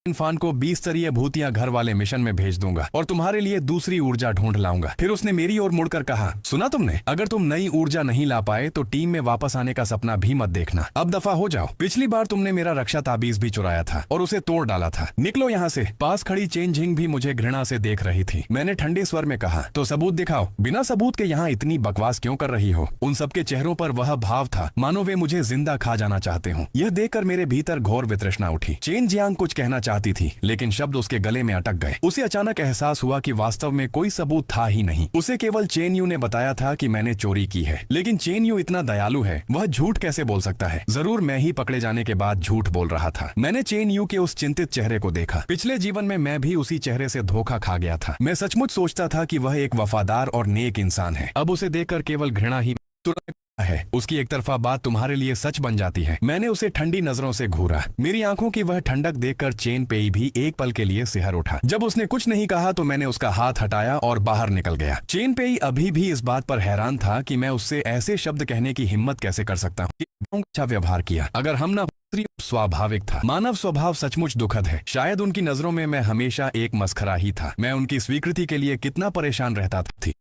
इनफान को 20 स्तरीय भूतिया घर वाले मिशन में भेज दूंगा और तुम्हारे लिए दूसरी ऊर्जा ढूंढ लाऊंगा। फिर उसने मेरी ओर मुड़कर कहा, सुना तुमने, अगर तुम नई ऊर्जा नहीं ला पाए तो टीम में वापस आने का सपना भी मत देखना। अब दफा हो जाओ। पिछली बार तुमने मेरा रक्षा ताबीज भी चुराया था और उसे तोड़ डाला था। निकलो यहाँ से। पास खड़ी चेन झिंग भी मुझे घृणा से देख रही थी। मैंने ठंडे स्वर में कहा, तो सबूत दिखाओ। बिना सबूत के यहाँ इतनी बकवास क्यों कर रही हो? उन सबके चेहरों पर वह भाव था मानो वे मुझे जिंदा खा जाना चाहते हो। यह देखकर मेरे भीतर घोर वितृष्णा उठी। चेन जियांग कुछ कहना चाहती थी लेकिन शब्द उसके गले में अटक गए। उसे अचानक एहसास हुआ कि वास्तव में कोई सबूत था ही नहीं। उसे केवल चेन यू ने बताया था कि मैंने चोरी की है, लेकिन चेन यू इतना दयालु है, वह झूठ कैसे बोल सकता है? जरूर मैं ही पकड़े जाने के बाद झूठ बोल रहा था। मैंने चेन यू के उस चिंतित चेहरे को देखा। पिछले जीवन में मैं भी उसी चेहरे से धोखा खा गया था। मैं सचमुच सोचता था कि वह एक वफादार और नेक इंसान है। अब उसे देखकर केवल घृणा ही है। उसकी एक तरफा बात तुम्हारे लिए सच बन जाती है। मैंने उसे ठंडी नजरों से घूरा। मेरी आंखों की वह ठंडक देखकर चेन पेई भी एक पल के लिए सिहर उठा। जब उसने कुछ नहीं कहा तो मैंने उसका हाथ हटाया और बाहर निकल गया। चेन पेई अभी भी इस बात पर हैरान था कि मैं उससे ऐसे शब्द कहने की हिम्मत कैसे कर सकता हूँ। अच्छा व्यवहार किया। अगर हम ना स्वाभाविक था। मानव स्वभाव सचमुच दुखद है। शायद उनकी नजरों में मैं हमेशा एक मस्खरा ही था। मैं उनकी स्वीकृति के लिए कितना परेशान रहता थी।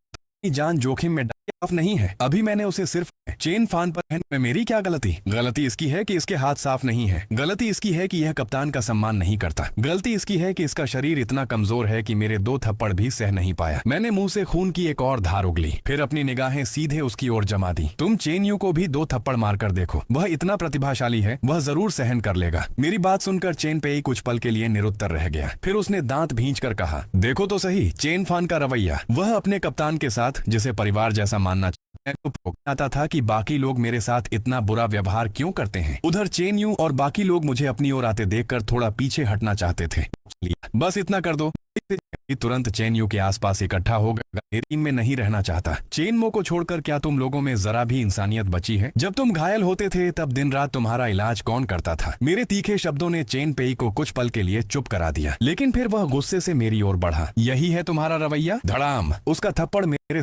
जान जोखिम में साफ नहीं है। अभी मैंने उसे सिर्फ चेन फान पर में मेरी क्या गलती? गलती इसकी है कि इसके हाथ साफ नहीं है। गलती इसकी है कि यह कप्तान का सम्मान नहीं करता। गलती इसकी है कि इसका शरीर इतना कमजोर है कि मेरे 2 थप्पड़ भी सह नहीं पाया। मैंने मुंह से खून की एक और धार उगली, फिर अपनी निगाहें सीधे उसकी ओर जमा दी। तुम चेन यू को भी 2 थप्पड़ मारकर देखो, वह इतना प्रतिभाशाली है, वह जरूर सहन कर लेगा। मेरी बात सुनकर चेन पेई कुछ पल के लिए निरुत्तर रह गया। फिर उसने दांत भींच कर कहा, देखो तो सही चेन फान का रवैया। वह अपने कप्तान के साथ जिसे परिवार जैसा मानना आता था कि बाकी लोग मेरे साथ इतना बुरा व्यवहार क्यों करते हैं। उधर चेन यू और बाकी लोग मुझे अपनी ओर आते देखकर थोड़ा पीछे हटना चाहते थे। बस इतना कर दो। तुरंत चेन यू के आसपास इकट्ठा हो गया। टीम में नहीं रहना चाहता। चेन मो को छोड़कर क्या तुम लोगों में जरा भी इंसानियत बची है? जब तुम घायल होते थे तब दिन रात तुम्हारा इलाज कौन करता था? मेरे तीखे शब्दों ने चेन पेई को कुछ पल के लिए चुप करा दिया, लेकिन फिर वह गुस्से से मेरी ओर बढ़ा। यही है तुम्हारा रवैया? धड़ाम! उसका थप्पड़ मेरे